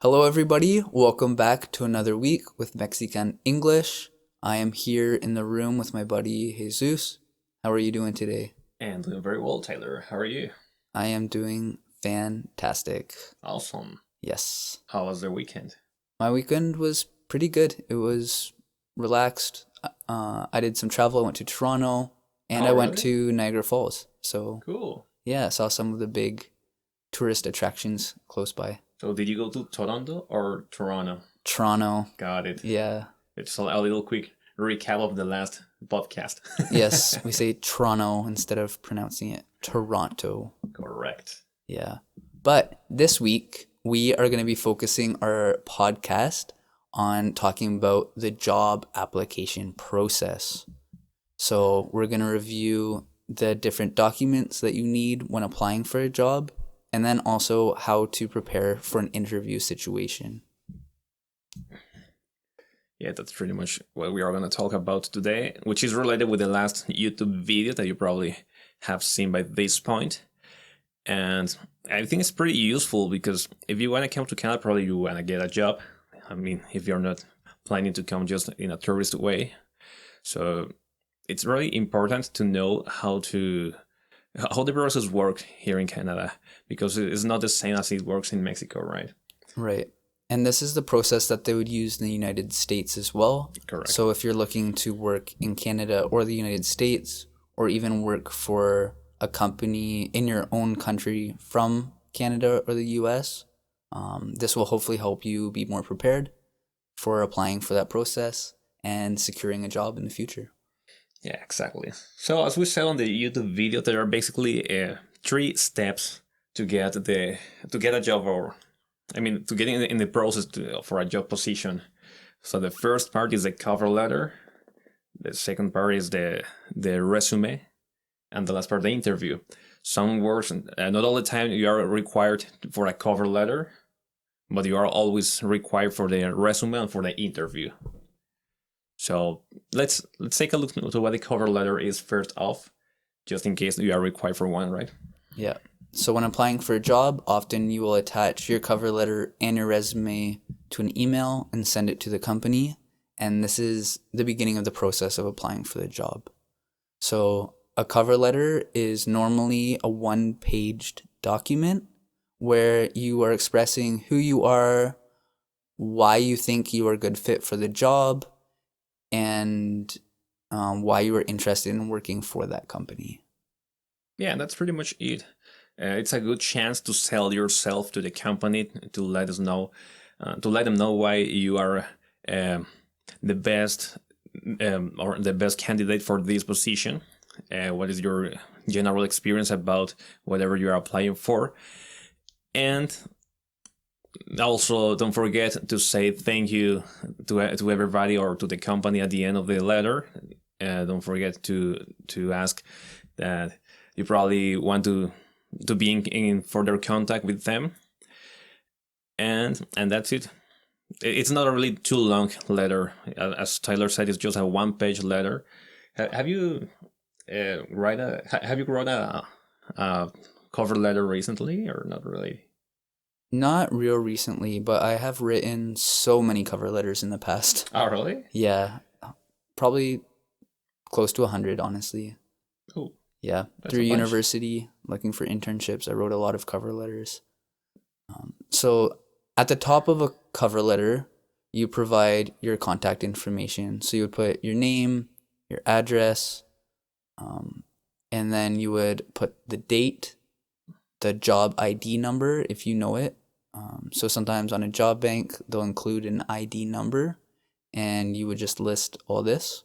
Hello, everybody. Welcome back to another week with MexYCan English. I am here in the room with my buddy Jesus. How are you doing today? And doing very well, Taylor. How are you? I am doing fantastic. Awesome. Yes. How was the weekend? My weekend was pretty good. It was relaxed. I did some travel. I went to Toronto and Oh, I went really? to Niagara Falls. So, Cool. yeah, I saw some of the big tourist attractions close by. So, did you go to Toronto or Toronto? Toronto. Got it. Yeah. It's a little quick recap of the last podcast. Yes, we say Toronto instead of pronouncing it Toronto. Correct. Yeah. But this week, we are going to be focusing our podcast on talking about the job application process. So, we're going to review the different documents that you need when applying for a job, and then also how to prepare for an interview situation. Yeah, that's pretty much what we are going to talk about today, which is related with the last YouTube video that you probably have seen by this point. And I think it's pretty useful because if you want to come to Canada, probably you want to get a job. I mean, if you're not planning to come just in a tourist way. So it's really important to know how the process works here in Canada because it's not the same as it works in Mexico, right? Right. And this is the process that they would use in the United States as well. Correct. So if you're looking to work in Canada or the United States, or even work for a company in your own country from Canada or the US, this will hopefully help you be more prepared for applying for that process and securing a job in the future. Yeah, exactly. So as we said on the YouTube video, there are basically three steps to get a job, or I mean to get in the process for a job position. So the first part is the cover letter. The second part is the resume, and the last part the interview. Some works, not all the time you are required for a cover letter, but you are always required for the resume and for the interview. So let's take a look to what the cover letter is first off, just in case you are required for one, right? Yeah. So when applying for a job, often you will attach your cover letter and your resume to an email and send it to the company. And this is the beginning of the process of applying for the job. So a cover letter is normally a one-paged document where you are expressing who you are, why you think you are a good fit for the job, and why you are interested in working for that company. Yeah, that's pretty much it. It's a good chance to sell yourself to the company to let them know why you are the best or the best candidate for this position. What is your general experience about whatever you are applying for, and also don't forget to say thank you to everybody or to the company at the end of the letter. Don't forget to ask that you probably want to be in further contact with them, and that's it. It's not a really too long letter. As Tyler said, it's just a one-page letter. Have you write a cover letter recently, or not really? Not real recently, but I have written so many cover letters in the past. Oh, really? Yeah, probably close to 100, honestly. Oh, Yeah, that's through a bunch. university, looking for internships, I wrote a lot of cover letters. So at the top of a cover letter, you provide your contact information. So you would put your name, your address, and then you would put the date, the job ID number if you know it. So sometimes on a job bank, they'll include an ID number, and you would just list all this.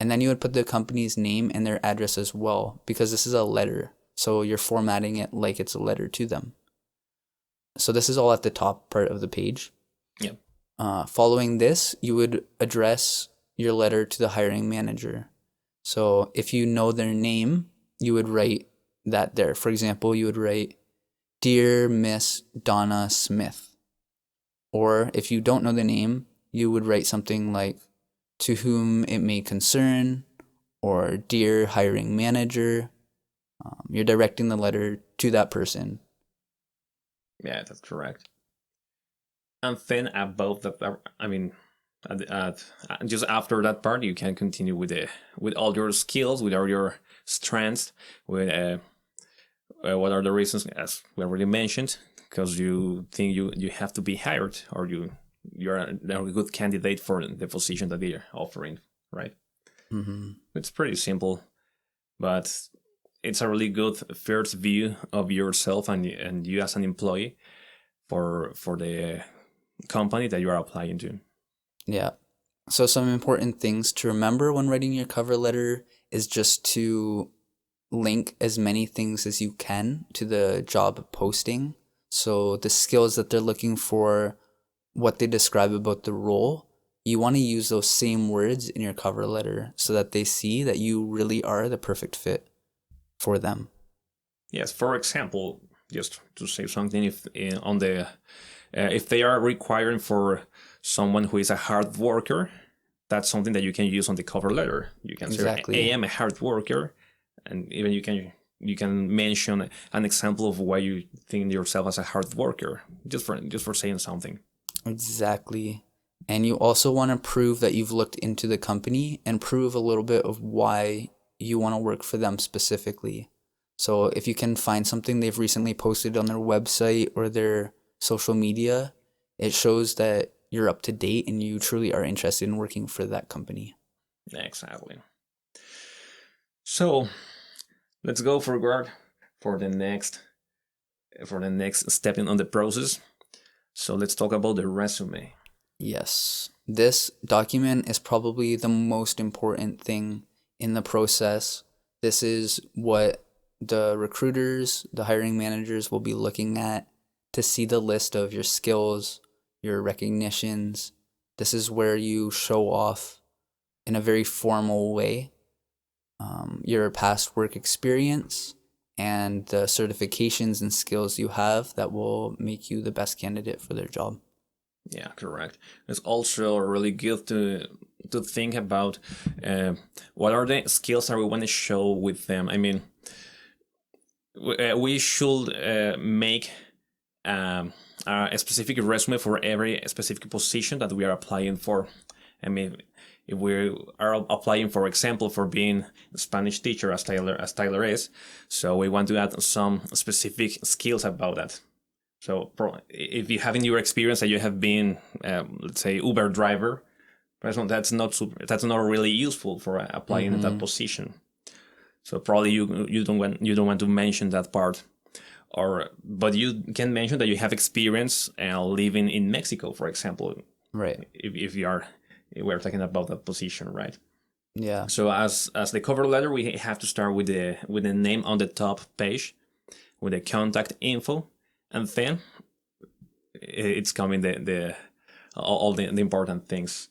And then you would put the company's name and their address as well, because this is a letter. So you're formatting it like it's a letter to them. So this is all at the top part of the page. Yep. Following this, you would address your letter to the hiring manager. So if you know their name, you would write that there. For example, you would write, Dear Miss Donna Smith. Or if you don't know the name, you would write something like, To whom it may concern, or Dear Hiring Manager. You're directing the letter to that person. Yeah, that's correct. And then above that, I mean, just after that part, you can continue with all your skills, with all your strengths, with what are the reasons, as we already mentioned, because you think you have to be hired, or you're a good candidate for the position that they're offering, right? Mm-hmm. It's pretty simple, but it's a really good first view of yourself and you as an employee for the company that you are applying to. Yeah. So some important things to remember when writing your cover letter is just to link as many things as you can to the job posting. So the skills that they're looking for, what they describe about the role, you want to use those same words in your cover letter so that they see that you really are the perfect fit for them. Yes, for example, just to say something, if they are requiring for someone who is a hard worker, that's something that you can use on the cover letter. You can say, Exactly. "I am a hard worker," and even you can mention an example of why you think yourself as a hard worker, just for saying something. Exactly. And you also want to prove that you've looked into the company and prove a little bit of why you want to work for them specifically. So if you can find something they've recently posted on their website or their social media, it shows that you're up to date and you truly are interested in working for that company. Exactly. So let's go forward for the next step in on the process. So let's talk about the resume. Yes. This document is probably the most important thing in the process. This is what the recruiters, the hiring managers will be looking at to see the list of your skills, your recognitions. This is where you show off in a very formal way your past work experience and the certifications and skills you have that will make you the best candidate for their job. Yeah, correct. It's also really good to think about what are the skills that we want to show with them. I mean, we should make a specific resume for every specific position that we are applying for. I mean, if we are applying, for example, for being a Spanish teacher, as Tyler is, so we want to add some specific skills about that. So if you have in your experience that you have been, let's say, Uber driver, that's not really useful for applying that position. So probably you don't want to mention that part, but you can mention that you have experience living in Mexico, for example. Right. If we're talking about that position, right? Yeah. So as the cover letter, we have to start with the name on the top page, with the contact info, and then it's coming all the important things.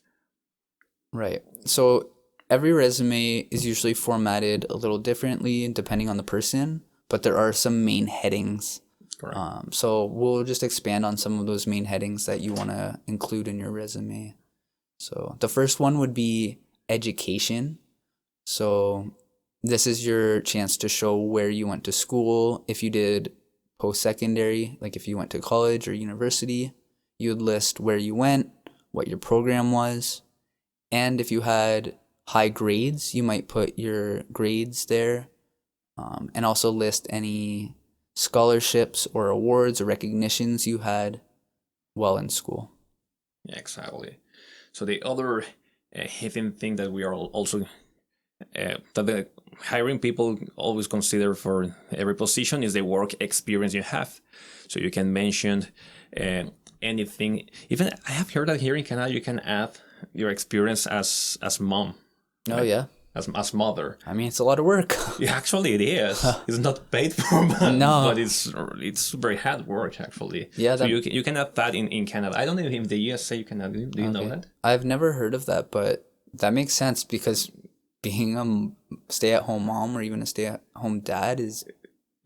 Right. So every resume is usually formatted a little differently depending on the person, but there are some main headings. Correct. So we'll just expand on some of those main headings that you want to include in your resume. So the first one would be education. So this is your chance to show where you went to school. If you did post-secondary, like if you went to college or university, you'd list where you went, what your program was, and if you had high grades, you might put your grades there, and also list any scholarships or awards or recognitions you had while in school. Yeah, exactly. So the other hidden thing that we are also that the hiring people always consider for every position is the work experience you have. So you can mention anything. Even I have heard that here in Canada you can add your experience as mom. Oh, Right? yeah. As mother. I mean, it's a lot of work. Yeah, actually it is. It's not paid for, but, No. but it's very hard work actually. Yeah, So that- you can add that in Canada. I don't know if in the USA you can add it. Do you know Okay. that? I've never heard of that, but that makes sense because being a stay-at-home mom or even a stay-at-home dad is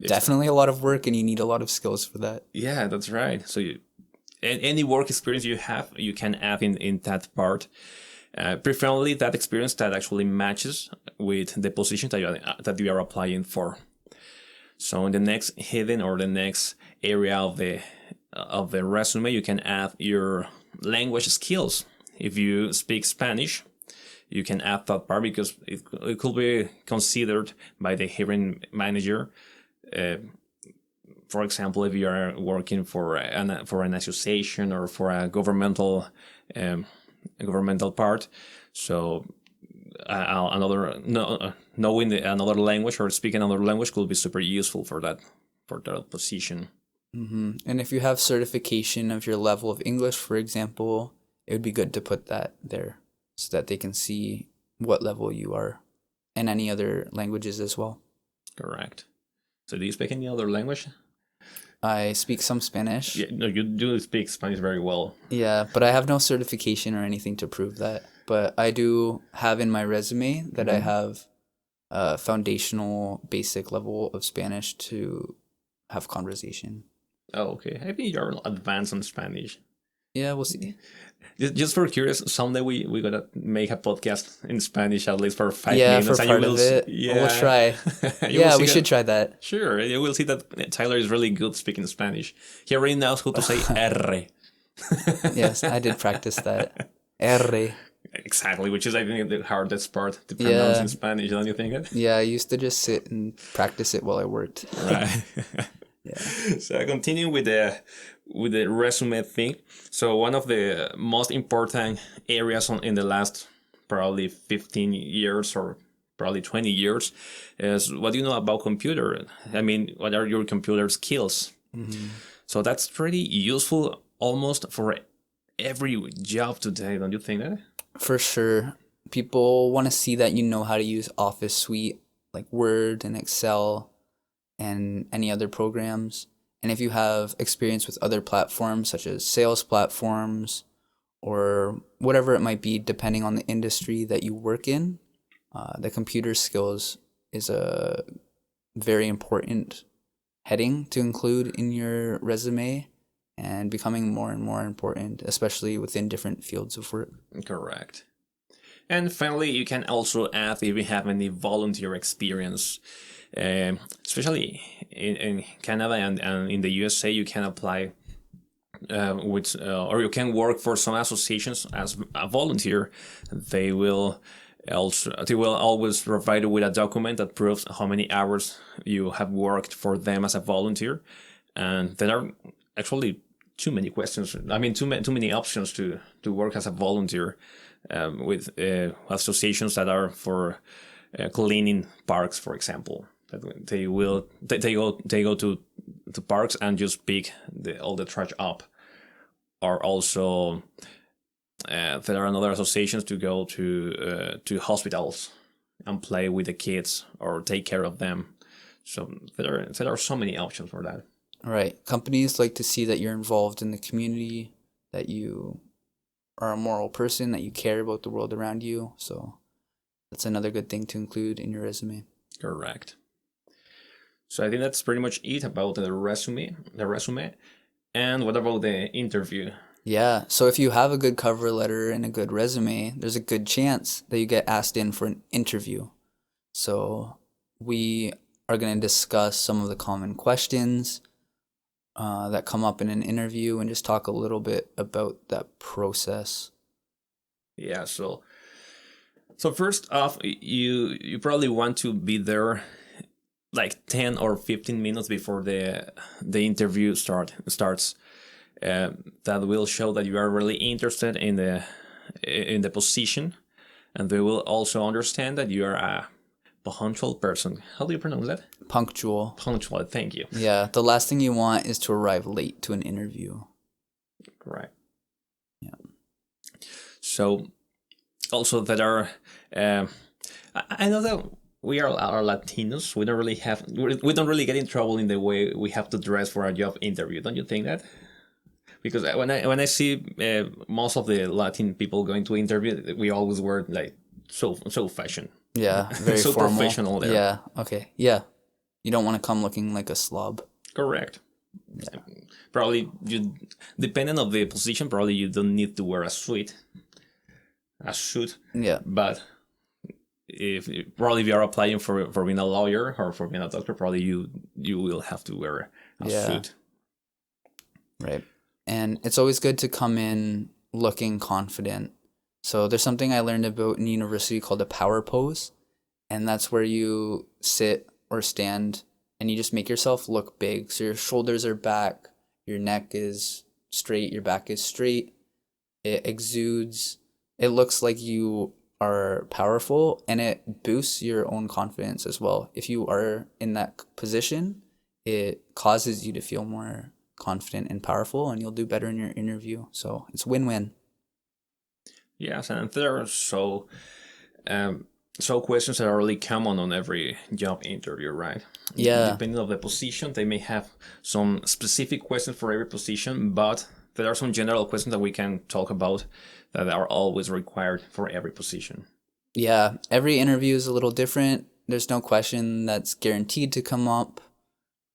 definitely a lot of work, and you need a lot of skills for that. Yeah, that's right. So any work experience you have, you can add in that part. Preferably that experience that actually matches with the position that you are applying for. So in the next hidden or the next area of of the resume, you can add your language skills. If you speak Spanish, you can add that part because it could be considered by the hiring manager. For example, if you are working for an association or for a governmental part, so knowing another language or speaking another language could be super useful for that position. And if you have certification of your level of English, for example, it would be good to put that there so that they can see what level you are, and any other languages as well. Correct. So do you speak any other language? I speak some Spanish. Yeah, no, you do speak Spanish very well. Yeah, but I have no certification or anything to prove that. But I do have in my resume that I have a foundational basic level of Spanish to have conversation. Oh, okay. I think you're advanced on Spanish. Yeah, we'll see. Just for curious, someday we gotta make a podcast in Spanish at least for 5 Yeah, minutes. for and part you will of it. We'll try. Yeah, we should try that. Sure, you will see that Tyler is really good speaking Spanish. He already knows how to say R. Yes, I did practice that. R. Exactly, which is I think the hardest part to pronounce in Spanish, don't you think? Yeah, I used to just sit and practice it while I worked. Right. Yeah. So I continue with the resume thing. So one of the most important areas in the last probably 15 years or probably 20 years is what do you know about computer? I mean, what are your computer skills? So that's pretty useful almost for every job today, don't you think that? For sure. People want to see that you know how to use Office Suite, like Word and Excel and any other programs. And if you have experience with other platforms such as sales platforms or whatever it might be, depending on the industry that you work in, the computer skills is a very important heading to include in your resume and becoming more and more important, especially within different fields of work. Correct. And finally, you can also add if you have any volunteer experience. Especially in Canada and in the USA, you can apply or you can work for some associations as a volunteer. They will always provide you with a document that proves how many hours you have worked for them as a volunteer, and there are actually too many questions. I mean, too many options to work as a volunteer with associations that are for cleaning parks, for example. They go to parks and just pick all the trash up, or also there are another associations to go to hospitals and play with the kids or take care of them. So there are so many options for that. Right. Companies like to see that you're involved in the community, that you are a moral person, that you care about the world around you. So that's another good thing to include in your resume. Correct. So I think that's pretty much it about the resume. And what about the interview? Yeah. So if you have a good cover letter and a good resume, there's a good chance that you get asked in for an interview. So we are going to discuss some of the common questions that come up in an interview and just talk a little bit about that process. Yeah. So first off, you probably want to be there like 10 or 15 minutes before the interview starts. That will show that you are really interested in the position, and they will also understand that you are a punctual person. How do you pronounce that? Punctual. Punctual, thank you. Yeah, the last thing you want is to arrive late to an interview. Right. Yeah. So also that are I know that we are Latinos. We don't really get in trouble in the way we have to dress for a job interview. Don't you think that? Because when I see most of the Latin people going to interview, we always wear like so fashion. Yeah, very so formal. Professional there. Yeah, okay. Yeah. You don't want to come looking like a slob. Correct. Yeah. Probably depending on the position, probably you don't need to wear a suit. Yeah. But if you are applying for being a lawyer or for being a doctor, probably you will have to wear a suit. Right. And it's always good to come in looking confident. So there's something I learned about in university called a power pose. And that's where you sit or stand and you just make yourself look big. So your shoulders are back, your neck is straight, your back is straight. It exudes, it looks like you are powerful, and it boosts your own confidence as well. If you are in that position, it causes you to feel more confident and powerful, and you'll do better in your interview. So it's win-win. Yes, and there are so questions that are really common on every job interview, right? Yeah. Depending on the position, they may have some specific questions for every position, but there are some general questions that we can talk about that are always required for every position. Yeah, every interview is a little different. There's no question that's guaranteed to come up,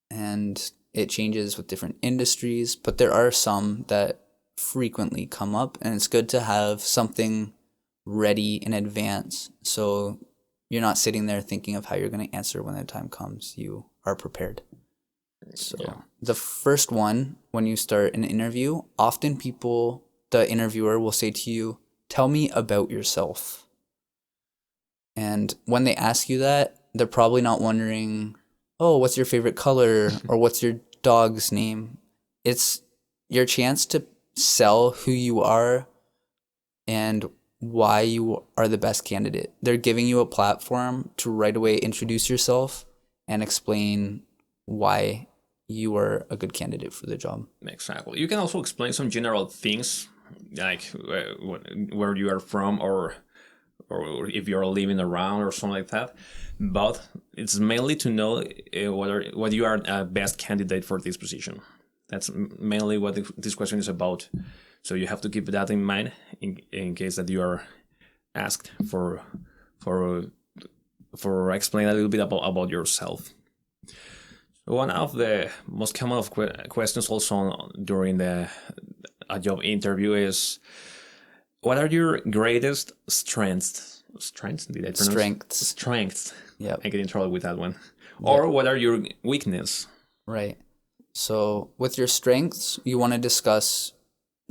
and it changes with different industries, but there are some that frequently come up, and it's good to have something ready in advance so you're not sitting there thinking of how you're going to answer when the time comes. You are prepared. So Yeah. the first one, when you start an interview, often the interviewer will say to you, "Tell me about yourself." And when they ask you that, they're probably not wondering, "Oh, what's your favorite color?" or "What's your dog's name?" It's your chance to sell who you are and why you are the best candidate. They're giving you a platform to right away introduce yourself and explain why you are a good candidate for the job. Exactly. You can also explain some general things like where you are from, or if you're living around or something like that. But it's mainly to know whether you are a best candidate for this position. That's mainly what this question is about. So you have to keep that in mind in case that you are asked for explaining a little bit about yourself. One of the most common of questions also during a job interview is, what are your greatest strengths? Strengths? Did I pronounce? Strengths. Strengths. Yeah. I get in trouble with that one. Or what are your weaknesses? Right. So with your strengths, you want to discuss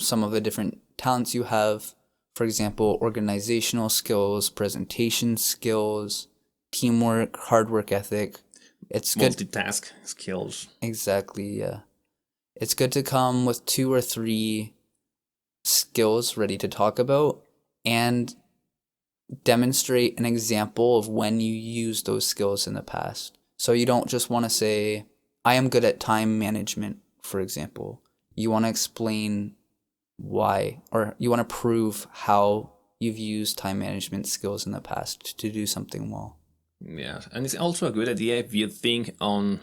some of the different talents you have. For example, organizational skills, presentation skills, teamwork, hard work ethic. It's good. Multitask skills. Exactly, yeah. It's good to come with 2 or 3 skills ready to talk about and demonstrate an example of when you use those skills in the past. So you don't just want to say, "I am good at time management," for example. You want to explain why, or you want to prove how you've used time management skills in the past to do something well. Yeah, and it's also a good idea if you think on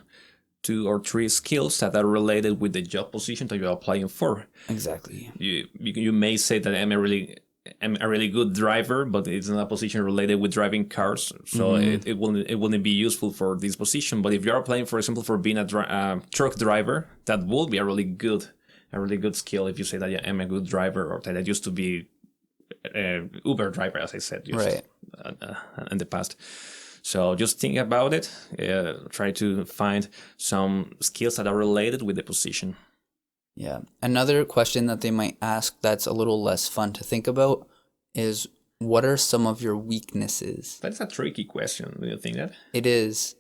2 or 3 skills that are related with the job position that you're applying for. Exactly. You may say that I'm a really good driver, but it's not a position related with driving cars, so it wouldn't be useful for this position. But if you're applying, for example, for being a truck driver, that will be a really good skill if you say that, yeah, I'm a good driver, or that I used to be Uber driver, as I said, Right. In the past. So just think about it. Try to find some skills that are related with the position. Yeah. Another question that they might ask that's a little less fun to think about is, what are some of your weaknesses? That's a tricky question. Do you think that? It is.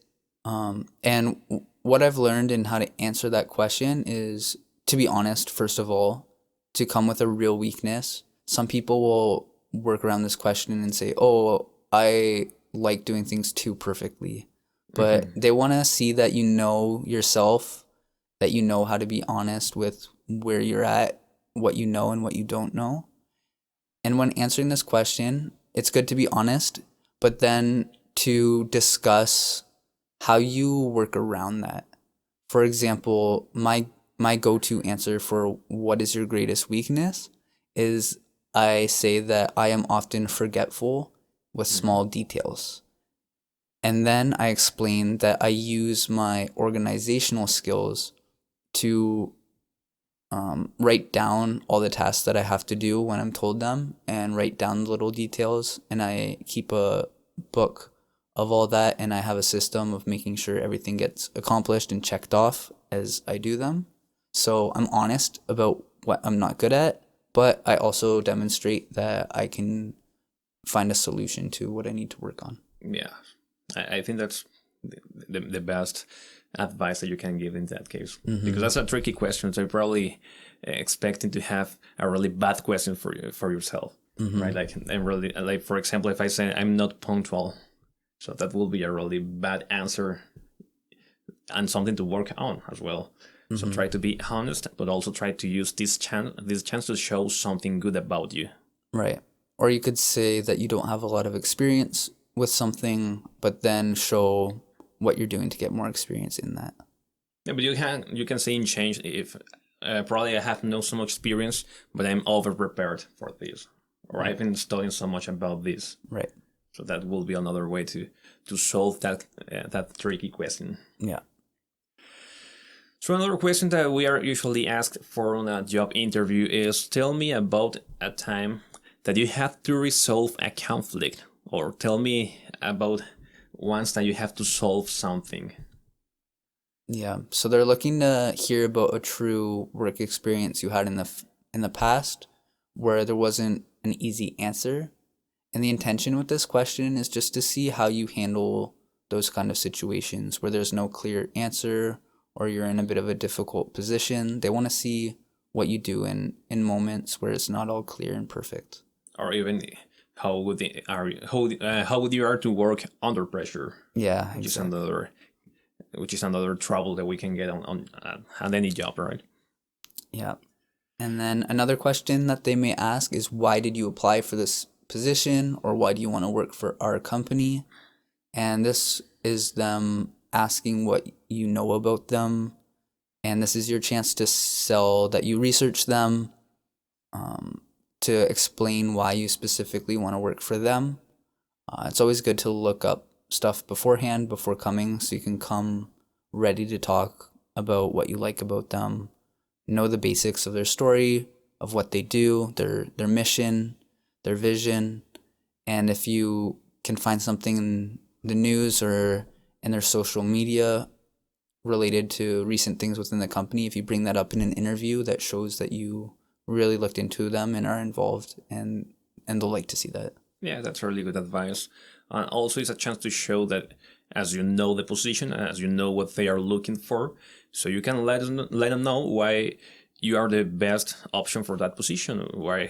And what I've learned in how to answer that question is to be honest, first of all, to come with a real weakness. Some people will work around this question and say, "Oh, I like doing things too perfectly." But they want to see that you know yourself, that you know how to be honest with where you're at, what you know and what you don't know. And when answering this question, it's good to be honest, but then to discuss how you work around that. For example, my go-to answer for what is your greatest weakness is I say that I am often forgetful with small details. And then I explain that I use my organizational skills to write down all the tasks that I have to do when I'm told them, and write down the little details. And I keep a book of all that, and I have a system of making sure everything gets accomplished and checked off as I do them. So I'm honest about what I'm not good at, but I also demonstrate that I can find a solution to what I need to work on. Yeah, I think that's the best advice that you can give in that case, because that's a tricky question. So you're probably expecting to have a really bad question for yourself, right? Like, I'm really, like, for example, if I say I'm not punctual, so that will be a really bad answer and something to work on as well. So try to be honest, but also try to use this chance to show something good about you. Right. Or you could say that you don't have a lot of experience with something, but then show what you're doing to get more experience in that. Yeah, but you can say in change if probably I have no so much experience, but I'm over prepared for this, or I've been studying so much about this. Right. So that will be another way to solve that tricky question. Yeah. So another question that we are usually asked for on a job interview is, tell me about a time that you had to resolve a conflict, or tell me about once that you have to solve something. Yeah. So they're looking to hear about a true work experience you had in the past where there wasn't an easy answer. And the intention with this question is just to see how you handle those kind of situations where there's no clear answer or you're in a bit of a difficult position. They want to see what you do in moments where it's not all clear and perfect. Or even how would you are to work under pressure? Yeah, which exactly. is another trouble that we can get on at any job, right? Yeah. And then another question that they may ask is, why did you apply for this position, or why do you want to work for our company? And this is them asking what you know about them. And this is your chance to sell that you research them, to explain why you specifically want to work for them. It's always good to look up stuff beforehand, before coming, so you can come ready to talk about what you like about them, know the basics of their story, of what they do, their mission, their vision. And if you can find something in the news or in their social media related to recent things within the company, if you bring that up in an interview, that shows that you really looked into them and are involved, and they'll like to see that. Yeah, that's really good advice. And also, it's a chance to show that as you know the position, as you know what they are looking for, so you can let them know why you are the best option for that position. Where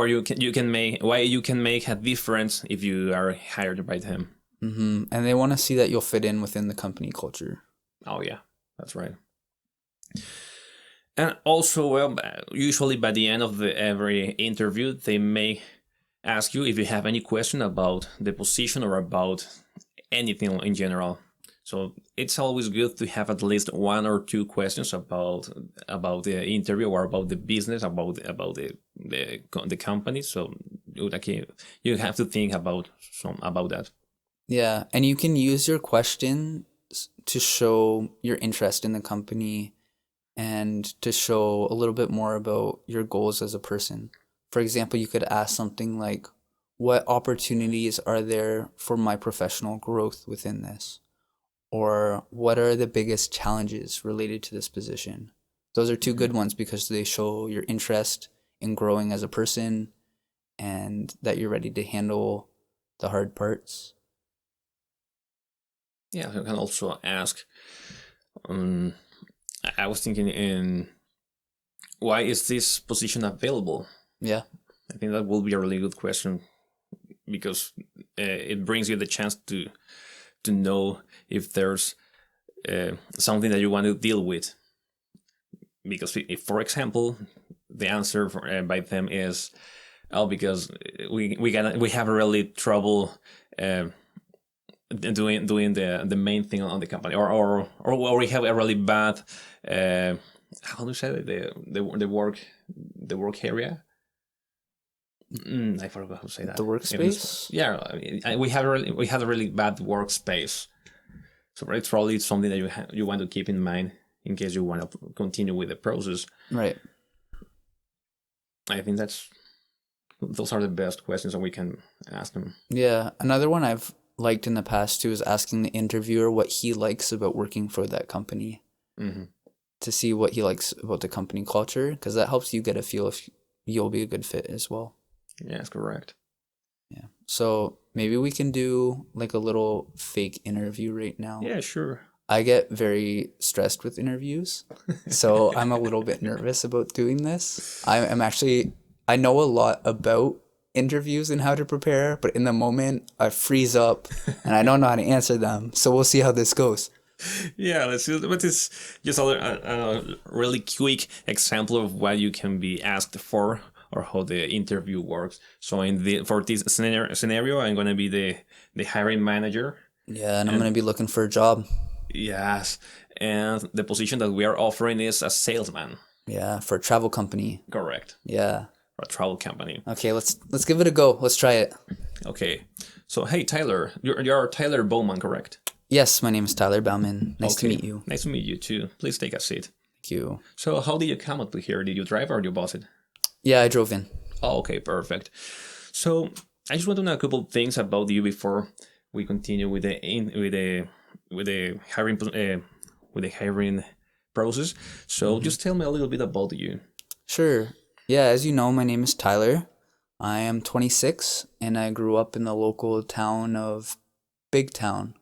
you can make a difference if you are hired by them. And they want to see that you'll fit in within the company culture. Oh yeah, that's right. And also, well, usually by the end of every interview, they may ask you if you have any question about the position or about anything in general. So it's always good to have at least one or two questions about the interview, or about the business, about the company. So you have to think about that. Yeah, and you can use your questions to show your interest in the company and to show a little bit more about your goals as a person. For example, you could ask something like, what opportunities are there for my professional growth within this? Or what are the biggest challenges related to this position? Those are two good ones because they show your interest in growing as a person and that you're ready to handle the hard parts. Yeah, you can also ask, I was thinking in, why is this position available? Yeah. I think that will be a really good question, because it brings you the chance to know if there's something that you want to deal with. Because if, for example, the answer by them is, oh, because we have a really trouble doing the main thing on the company, or we have a really bad how do you say it? the work area. I forgot how to say that. The workspace? Yeah, I mean, we have a really bad workspace. So it's probably something that you want to keep in mind in case you want to continue with the process. Right. I think those are the best questions that we can ask them. Yeah. Another one I've liked in the past too is asking the interviewer what he likes about working for that company. Mm-hmm. to see what he likes about the company culture, because that helps you get a feel if you'll be a good fit as well. Yes, correct. Yeah. So maybe we can do like a little fake interview right now. Yeah, sure. I get very stressed with interviews, so I'm a little bit nervous about doing this. I know a lot about interviews and how to prepare, but in the moment I freeze up and I don't know how to answer them. So we'll see how this goes. Yeah, let's see. What is just a really quick example of what you can be asked for or how the interview works. So for this scenario, I'm gonna be the hiring manager. Yeah, and I'm going to be looking for a job. Yes, and the position that we are offering is a salesman. Yeah, for a travel company. Correct. Yeah. For a travel company. Okay, let's give it a go. Let's try it. Okay. So hey Tyler, you're Tyler Bowman, correct? Yes, my name is Tyler Bauman. Nice to Okay. meet you. Nice to meet you too. Please take a seat. Thank you. So how did you come up here? Did you drive or did you bus it? Yeah, I drove in. Oh, okay, perfect. So I just want to know a couple things about you before we continue with the hiring process. So just tell me a little bit about you. Sure. Yeah, as you know, my name is Tyler. I am 26 and I grew up in the local town of Big Town.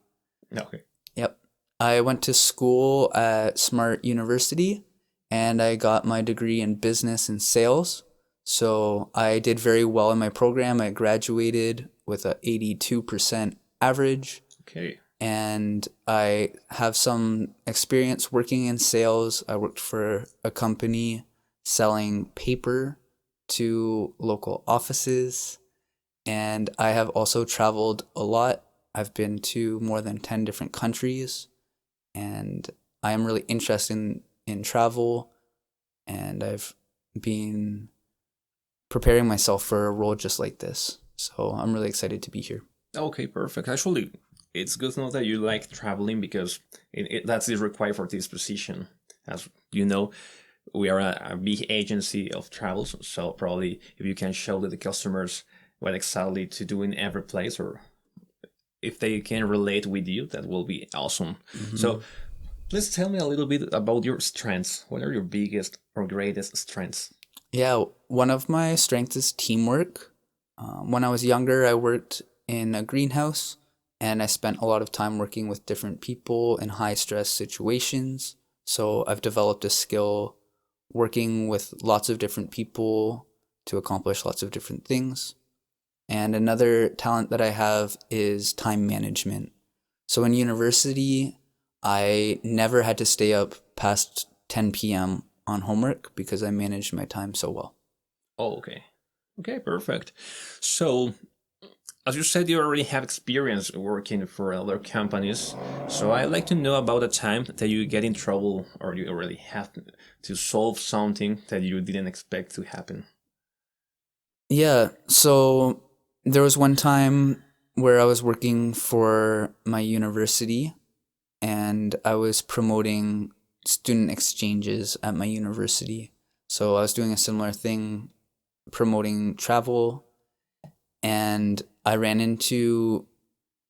Okay. Yep. I went to school at Smart University and I got my degree in business and sales. So I did very well in my program. I graduated with a 82% average. Okay. And I have some experience working in sales. I worked for a company selling paper to local offices, and I have also traveled a lot. I've been to more than 10 different countries, and I am really interested in travel, and I've been preparing myself for a role just like this. So I'm really excited to be here. Okay, perfect. Actually, it's good to know that you like traveling because that's required for this position. As you know, we are a big agency of travels, so probably if you can show to the customers what exactly to do in every place, or if they can relate with you, that will be awesome. Mm-hmm. So please tell me a little bit about your strengths. What are your biggest or greatest strengths? Yeah, one of my strengths is teamwork. When I was younger, I worked in a greenhouse and I spent a lot of time working with different people in high stress situations. So I've developed a skill working with lots of different people to accomplish lots of different things. And another talent that I have is time management. So in university, I never had to stay up past 10 p.m. on homework because I managed my time so well. Oh, okay. Okay, perfect. So, as you said, you already have experience working for other companies. So, I'd like to know about a time that you get in trouble or you already have to solve something that you didn't expect to happen. Yeah, so there was one time where I was working for my university and I was promoting student exchanges at my university. So I was doing a similar thing, promoting travel, and I ran into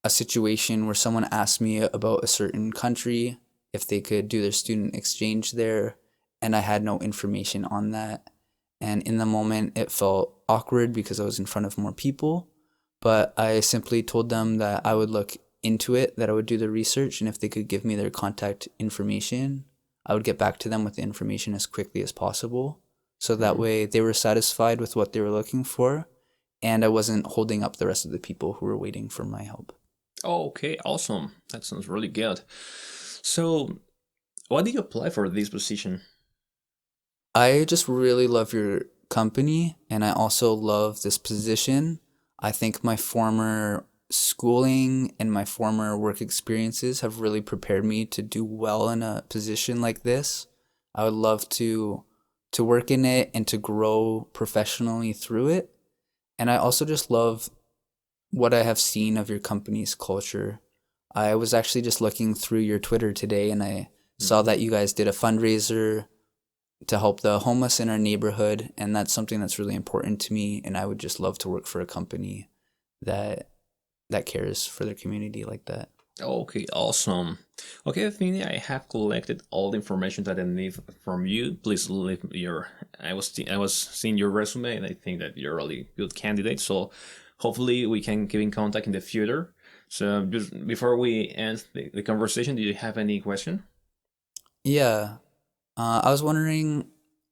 a situation where someone asked me about a certain country, if they could do their student exchange there, and I had no information on that. And in the moment, it felt awkward because I was in front of more people, but I simply told them that I would look into it, that I would do the research, and if they could give me their contact information, I would get back to them with the information as quickly as possible. So that way they were satisfied with what they were looking for, and I wasn't holding up the rest of the people who were waiting for my help. Oh, okay, awesome. That sounds really good. So, why did you apply for this position? I just really love your company, and I also love this position. I think my former schooling and my former work experiences have really prepared me to do well in a position like this. I would love to work in it and to grow professionally through it. And I also just love what I have seen of your company's culture. I was actually just looking through your Twitter today and I saw that you guys did a fundraiser to help the homeless in our neighborhood, and that's something that's really important to me, and I would just love to work for a company that cares for their community like that. Okay, awesome. Okay, I think I have collected all the information that I need from you. Please leave your. I was seeing your resume, and I think that you're a really good candidate. So hopefully we can keep in contact in the future. So just before we end the conversation, do you have any question? Yeah. I was wondering,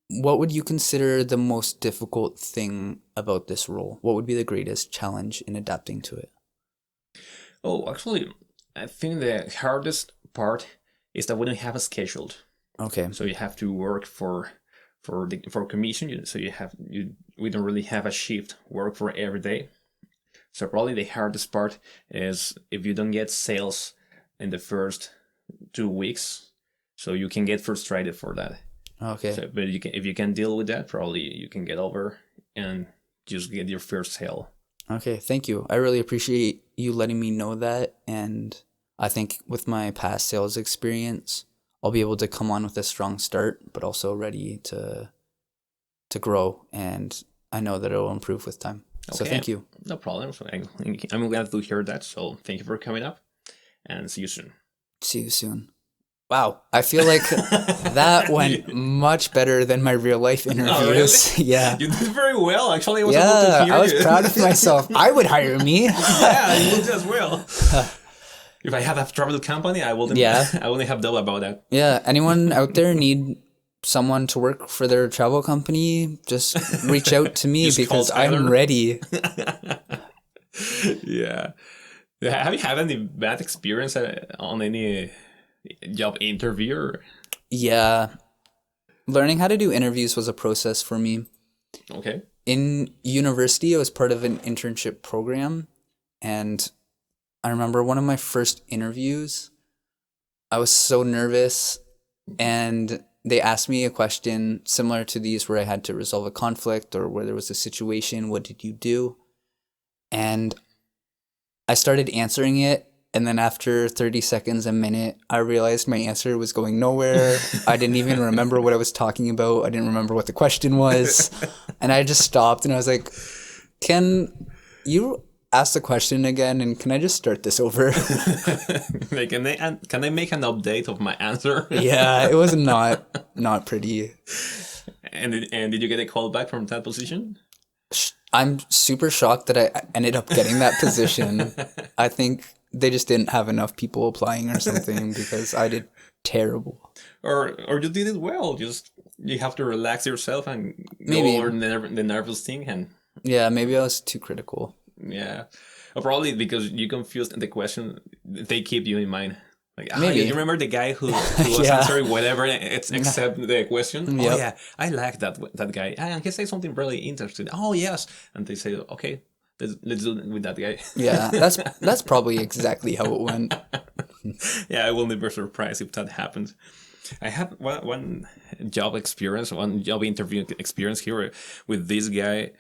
what would you consider the most difficult thing about this role? What would be the greatest challenge in adapting to it? Oh, actually, I think the hardest part is that we don't have a schedule. Okay. So you have to work for commission. So we don't really have a shift work for every day. So probably the hardest part is if you don't get sales in the first 2 weeks, so you can get frustrated for that. Okay. So, but if you can deal with that, probably you can get over and just get your first sale. Okay, thank you. I really appreciate you letting me know that. And I think with my past sales experience, I'll be able to come on with a strong start, but also ready to grow. And I know that it'll improve with time. So Okay, thank you. no problem. So I'm glad to hear that. So thank you for coming up, and see you soon. See you soon. Wow, I feel like that went much better than my real life interviews. Really? Yeah. You did very well. Actually, I was able to Yeah, hear I was you. proud of myself. I would hire me. Yeah, you would as well. If I had a travel company, I wouldn't. Yeah. I wouldn't have doubt about that. Yeah, anyone out there need someone to work for their travel company, just reach out to me Just call because I'm Tyler. ready. Yeah. Have you had any bad experience on any job interview? Yeah, learning how to do interviews was a process for me. Okay. In university, I was part of an internship program, and I remember one of my first interviews, I was so nervous, and they asked me a question similar to these where I had to resolve a conflict or where there was a situation, what did you do? And I started answering it, and then after 30 seconds, a minute, I realized my answer was going nowhere. I didn't even remember what I was talking about. I didn't remember what the question was. And I just stopped and I was like, can you ask the question again, and can I just start this over? Like, can I make an update of my answer? Yeah, it was not pretty. And did you get a call back from that position? I'm super shocked that I ended up getting that position. I think they just didn't have enough people applying or something because I did terrible. Or you did it well. Just you have to relax yourself and Maybe. go over the nervous thing, and Yeah, maybe I was too critical. yeah. Or probably because you confused the question, they keep you in mind. Like, Maybe. you remember the guy who was Yeah. answering whatever except the question? Yep. Oh yeah, I like that guy. And he said something really interesting. Oh yes, and they say, okay, let's do it with that guy. Yeah, that's probably exactly how it went. Yeah, I will never be surprised if that happens. I had one job experience, one job interview experience here with this guy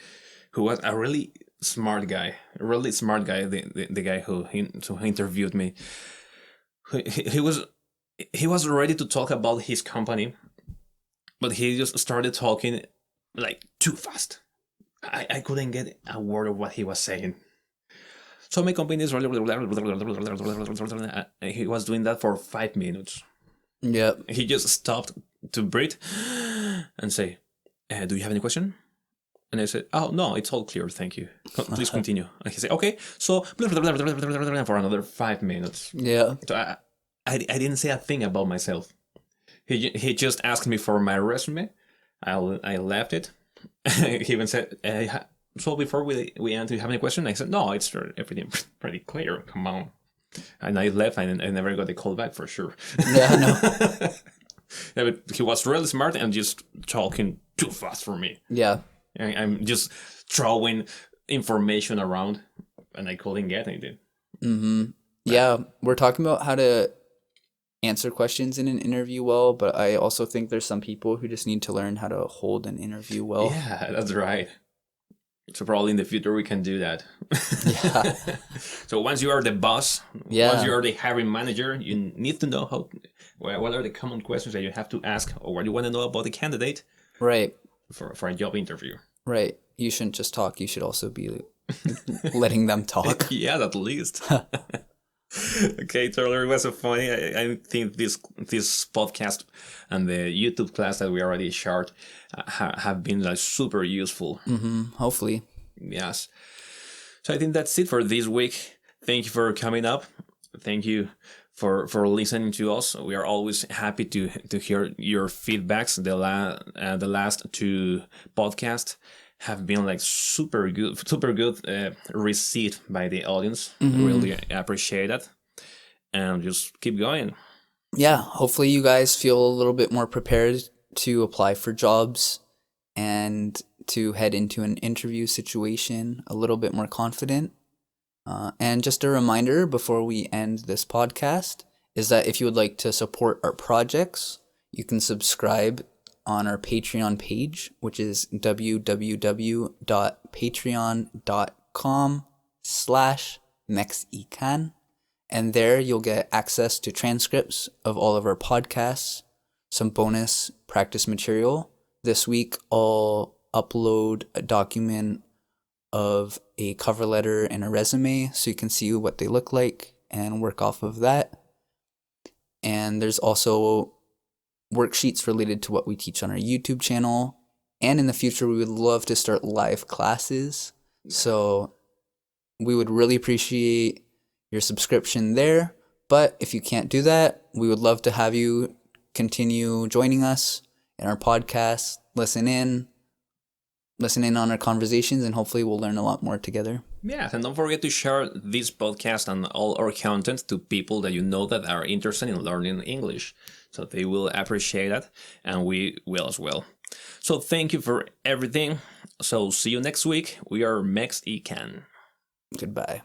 who was a really smart guy, the guy who interviewed me. He was ready to talk about his company, but he just started talking like too fast. I couldn't get a word of what he was saying. So my company is really, he was doing that for 5 minutes. Yep. He just stopped to breathe and say, "Do you have any question?" And I said, "Oh no, it's all clear, thank you. Please continue." And he said, "Okay, so for another 5 minutes." Yeah. So I didn't say a thing about myself. He just asked me for my resume. I left it. He even said, "So before we end, do you have any question?" I said, "No, it's everything pretty clear. Come on." And I left, and I never got a call back for sure. Yeah, no. Yeah, but he was really smart and just talking too fast for me. Yeah. I'm just throwing information around, and I couldn't get anything. Mm-hmm. Yeah, we're talking about how to answer questions in an interview well, but I also think there's some people who just need to learn how to hold an interview well. Yeah, that's right. So probably in the future we can do that. Yeah. So once you are the boss, Yeah. once you are the hiring manager, you need to know what are the common questions that you have to ask, or what you want to know about the candidate Right. for a job interview. Right. You shouldn't just talk. You should also be letting them talk. Yeah, at least. Okay, Taylor, it was so funny. I think this podcast and the YouTube class that we already shared have been like super useful. Hopefully. Yes. So I think that's it for this week. Thank you for coming up. Thank you for listening to us. We are always happy to hear your feedbacks. The last two podcasts have been like super good received by the audience. Really appreciate that, and just keep going. Yeah, hopefully you guys feel a little bit more prepared to apply for jobs and to head into an interview situation a little bit more confident. And just a reminder before we end this podcast is that if you would like to support our projects, you can subscribe on our Patreon page, which is www.patreon.com/MexYCan. And there you'll get access to transcripts of all of our podcasts, some bonus practice material. This week I'll upload a document of a cover letter and a resume so you can see what they look like and work off of that. And there's also worksheets related to what we teach on our YouTube channel. And in the future, we would love to start live classes. So we would really appreciate your subscription there. But if you can't do that, we would love to have you continue joining us in our podcast, listen in on our conversations, and hopefully we'll learn a lot more together. Yeah, and don't forget to share this podcast and all our content to people that you know that are interested in learning English. So they will appreciate that, and we will as well. So thank you for everything. So see you next week. We are MexYCan. Goodbye.